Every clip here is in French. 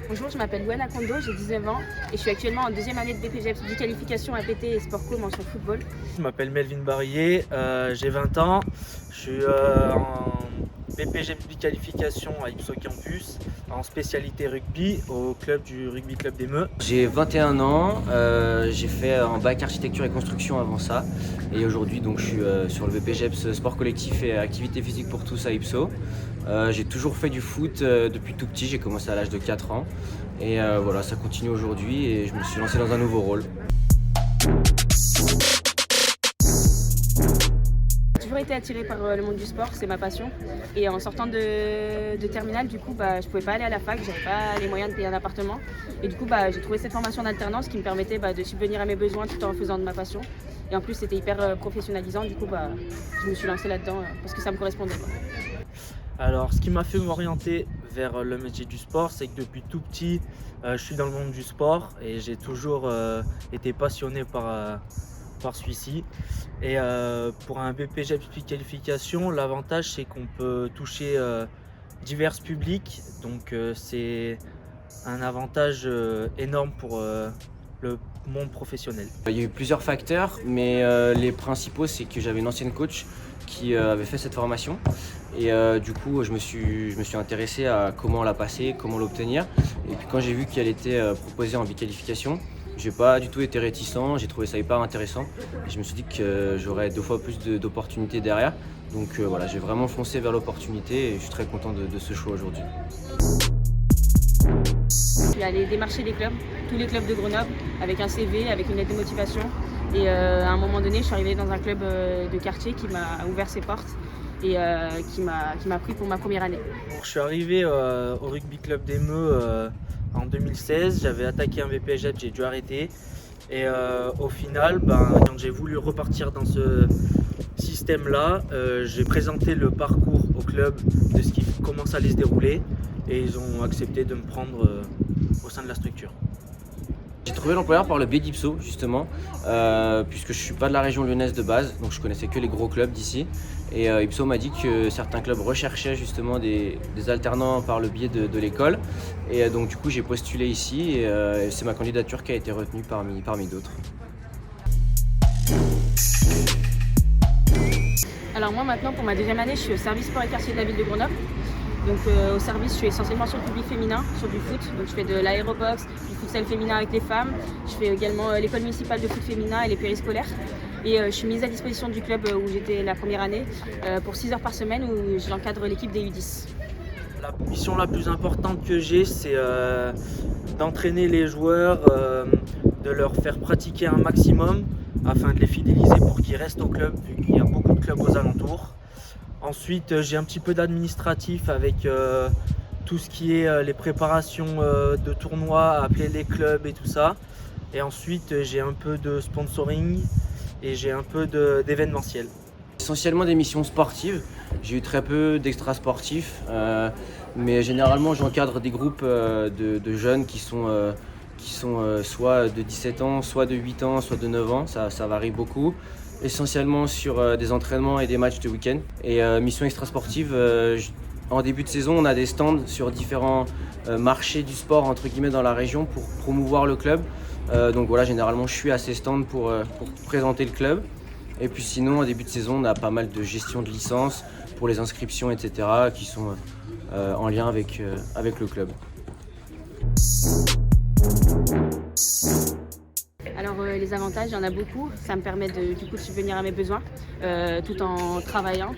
Bonjour, je m'appelle Luana Kondo, j'ai 19 ans et je suis actuellement en deuxième année de BPGEPS de qualification APT et Sport Co mention football. Je m'appelle Melvin Barillet, j'ai 20 ans, je suis en BPGEPS qualification à Ipso Campus en spécialité rugby au club du Rugby Club des Meux. J'ai 21 ans, j'ai fait un bac architecture et construction avant ça et aujourd'hui donc je suis sur le BPGEPS sport collectif et activité physique pour tous à Ipso. J'ai toujours fait du foot depuis tout petit, j'ai commencé à l'âge de 4 ans et voilà, ça continue aujourd'hui et je me suis lancé dans un nouveau rôle. J'ai toujours été attirée par le monde du sport, c'est ma passion. Et en sortant de terminale, du coup, je pouvais pas aller à la fac, j'avais pas les moyens de payer un appartement. Et du coup, j'ai trouvé cette formation d'alternance qui me permettait de subvenir à mes besoins tout en faisant de ma passion. Et en plus, c'était hyper professionnalisant, du coup, je me suis lancée là-dedans parce que ça me correspondait. Alors, ce qui m'a fait m'orienter vers le métier du sport, c'est que depuis tout petit, je suis dans le monde du sport et j'ai toujours été passionné par celui-ci. Et pour un BPGEPS qualification, l'avantage c'est qu'on peut toucher divers publics, donc c'est un avantage énorme pour le monde professionnel. Il y a eu plusieurs facteurs, mais les principaux c'est que j'avais une ancienne coach qui avait fait cette formation et du coup je me suis intéressé à comment la passer, comment l'obtenir, et puis quand j'ai vu qu'elle était proposée en biqualification, j'ai pas du tout été réticent, j'ai trouvé ça hyper intéressant et je me suis dit que j'aurais 2 fois plus d'opportunités derrière, donc voilà, j'ai vraiment foncé vers l'opportunité et je suis très content de ce choix aujourd'hui. Je suis allée démarcher les clubs, tous les clubs de Grenoble, avec un CV, avec une lettre de motivation. Et à un moment donné, je suis arrivée dans un club de quartier qui m'a ouvert ses portes et qui m'a pris pour ma première année. Je suis arrivé au Rugby Club des Meux en 2016, j'avais attaqué un BPGEPS, j'ai dû arrêter. Et au final, quand j'ai voulu repartir dans ce système-là, j'ai présenté le parcours au club de comment ça allait se dérouler et ils ont accepté de me prendre au sein de la structure. J'ai trouvé l'employeur par le biais d'Ipso justement, puisque je ne suis pas de la région lyonnaise de base, donc je connaissais que les gros clubs d'ici. Et Ipso m'a dit que certains clubs recherchaient justement des alternants par le biais de l'école. Et donc du coup j'ai postulé ici et c'est ma candidature qui a été retenue parmi d'autres. Alors moi maintenant pour ma deuxième année, je suis au service sport et quartier de la ville de Grenoble. Donc au service, je suis essentiellement sur le public féminin, sur du foot. Donc je fais de l'aérobox, du futsal féminin avec les femmes. Je fais également l'école municipale de foot féminin et les périscolaires. Et je suis mise à disposition du club où j'étais la première année pour 6 heures par semaine où j'encadre l'équipe des U10. La mission la plus importante que j'ai, c'est d'entraîner les joueurs, de leur faire pratiquer un maximum afin de les fidéliser pour qu'ils restent au club vu qu'il y a beaucoup de clubs aux alentours. Ensuite, j'ai un petit peu d'administratif avec tout ce qui est les préparations de tournois, appeler les clubs et tout ça. Et ensuite, j'ai un peu de sponsoring et j'ai un peu d'événementiel. Essentiellement des missions sportives, j'ai eu très peu d'extra sportifs, mais généralement j'encadre des groupes de jeunes qui sont soit de 17 ans, soit de 8 ans, soit de 9 ans, ça varie beaucoup. Essentiellement sur des entraînements et des matchs de week-end. Et mission extrasportive, en début de saison, on a des stands sur différents marchés du sport entre guillemets dans la région pour promouvoir le club. Donc voilà, généralement je suis à ces stands pour présenter le club. Et puis sinon, en début de saison, on a pas mal de gestion de licences pour les inscriptions, etc. qui sont en lien avec le club. Alors les avantages, il y en a beaucoup. Ça me permet de subvenir à mes besoins tout en travaillant.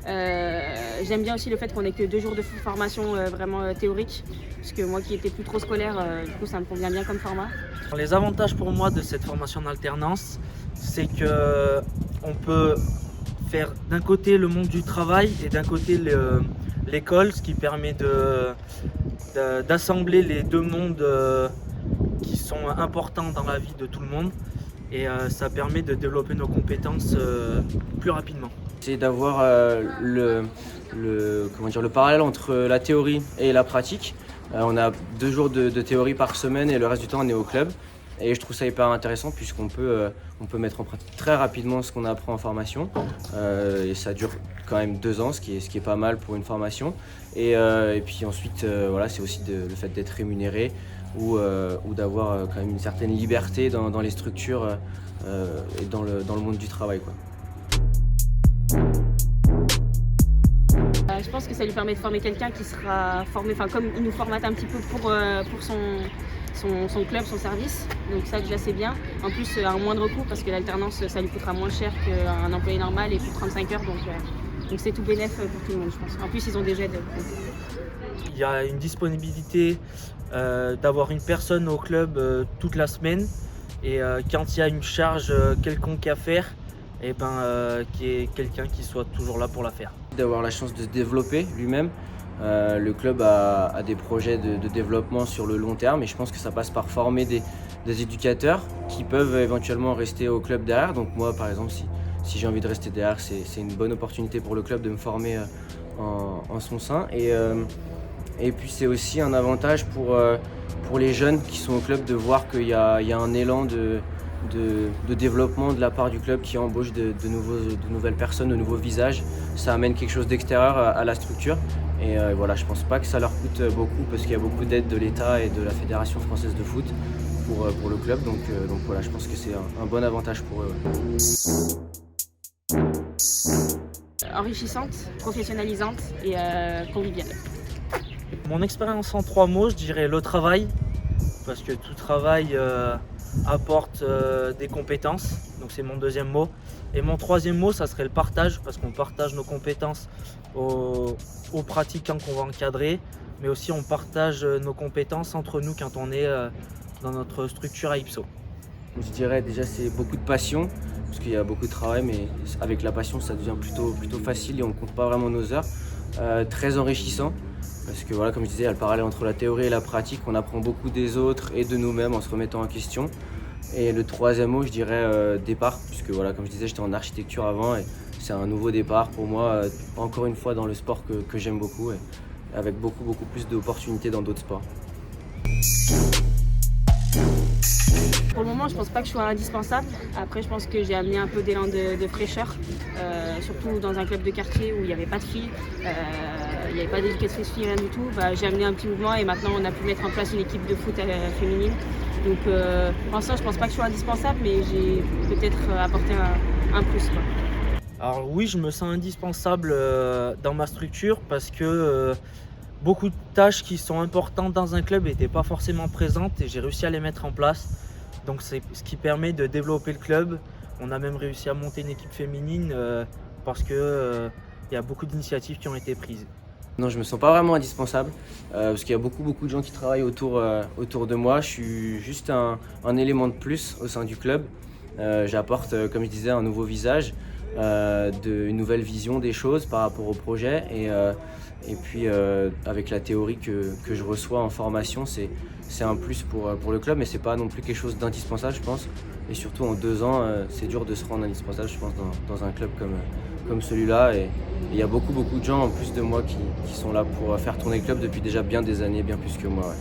J'aime bien aussi le fait qu'on n'ait que 2 jours de formation vraiment théorique. Parce que moi qui étais plus trop scolaire, du coup ça me convient bien comme format. Les avantages pour moi de cette formation d'alternance, c'est qu'on peut faire d'un côté le monde du travail et d'un côté l'école, ce qui permet d'assembler les deux mondes qui sont importants dans la vie de tout le monde et ça permet de développer nos compétences plus rapidement. C'est d'avoir le parallèle entre la théorie et la pratique. On a 2 jours de théorie par semaine et le reste du temps on est au club. Et je trouve ça hyper intéressant puisqu'on peut, on peut mettre en pratique très rapidement ce qu'on apprend en formation. Et ça dure quand même 2 ans, ce qui est pas mal pour une formation. Et puis ensuite, voilà, c'est aussi le fait d'être rémunéré ou d'avoir quand même une certaine liberté dans les structures et dans le monde du travail, quoi. Je pense que ça lui permet de former quelqu'un qui sera formé, enfin comme il nous formate un petit peu pour son club, son service. Donc ça déjà c'est bien. En plus à un moindre coût parce que l'alternance ça lui coûtera moins cher qu'un employé normal et pour 35 heures. Donc c'est tout bénef pour tout le monde je pense. En plus ils ont des aides. Il y a une disponibilité d'avoir une personne au club toute la semaine et quand il y a une charge quelconque à faire, et qu'il y ait quelqu'un qui soit toujours là pour la faire. D'avoir la chance de se développer lui-même. Le club a des projets de développement sur le long terme et je pense que ça passe par former des éducateurs qui peuvent éventuellement rester au club derrière. Donc moi par exemple si j'ai envie de rester derrière, c'est une bonne opportunité pour le club de me former en son sein. Et puis c'est aussi un avantage pour les jeunes qui sont au club de voir qu'il y a un élan de développement de la part du club qui embauche de nouvelles personnes, de nouveaux visages. Ça amène quelque chose d'extérieur à la structure. Et voilà, je pense pas que ça leur coûte beaucoup parce qu'il y a beaucoup d'aide de l'État et de la Fédération française de foot pour le club. Donc voilà, je pense que c'est un bon avantage pour eux. Enrichissante, professionnalisante et conviviale. Mon expérience en 3 mots, je dirais le travail, parce que tout travail apporte des compétences, donc c'est mon 2e mot. Et mon 3e mot, ça serait le partage, parce qu'on partage nos compétences aux pratiquants qu'on va encadrer, mais aussi on partage nos compétences entre nous quand on est dans notre structure à Ipso. Je dirais déjà c'est beaucoup de passion, parce qu'il y a beaucoup de travail, mais avec la passion ça devient plutôt facile et on ne compte pas vraiment nos heures. Très enrichissant, parce que voilà, comme je disais, il y a le parallèle entre la théorie et la pratique, on apprend beaucoup des autres et de nous-mêmes en se remettant en question. Et le 3e mot, je dirais départ, puisque voilà, comme je disais, j'étais en architecture avant et c'est un nouveau départ pour moi, encore une fois dans le sport que j'aime beaucoup et avec beaucoup plus d'opportunités dans d'autres sports. Pour le moment, je pense pas que je sois indispensable. Après, je pense que j'ai amené un peu d'élan de fraîcheur, surtout dans un club de quartier où il n'y avait pas de filles, il n'y avait pas d'éducatrice filles, rien du tout. J'ai amené un petit mouvement et maintenant on a pu mettre en place une équipe de foot féminine. Donc pour l'instant, je pense pas que je sois indispensable, mais j'ai peut-être apporté un plus, quoi. Alors oui, je me sens indispensable dans ma structure parce que beaucoup de tâches qui sont importantes dans un club n'étaient pas forcément présentes et j'ai réussi à les mettre en place. Donc c'est ce qui permet de développer le club. On a même réussi à monter une équipe féminine parce que y a beaucoup d'initiatives qui ont été prises. Non, je me sens pas vraiment indispensable parce qu'il y a beaucoup de gens qui travaillent autour de moi. Je suis juste un élément de plus au sein du club. J'apporte, comme je disais, un nouveau visage, une nouvelle vision des choses par rapport au projet et puis avec la théorie que je reçois en formation, c'est un plus pour le club, mais c'est pas non plus quelque chose d'indispensable, je pense. Et surtout en 2 ans, c'est dur de se rendre indispensable, je pense, dans un club comme celui-là. Et il y a beaucoup de gens en plus de moi qui sont là pour faire tourner le club depuis déjà bien des années, bien plus que moi. Ouais.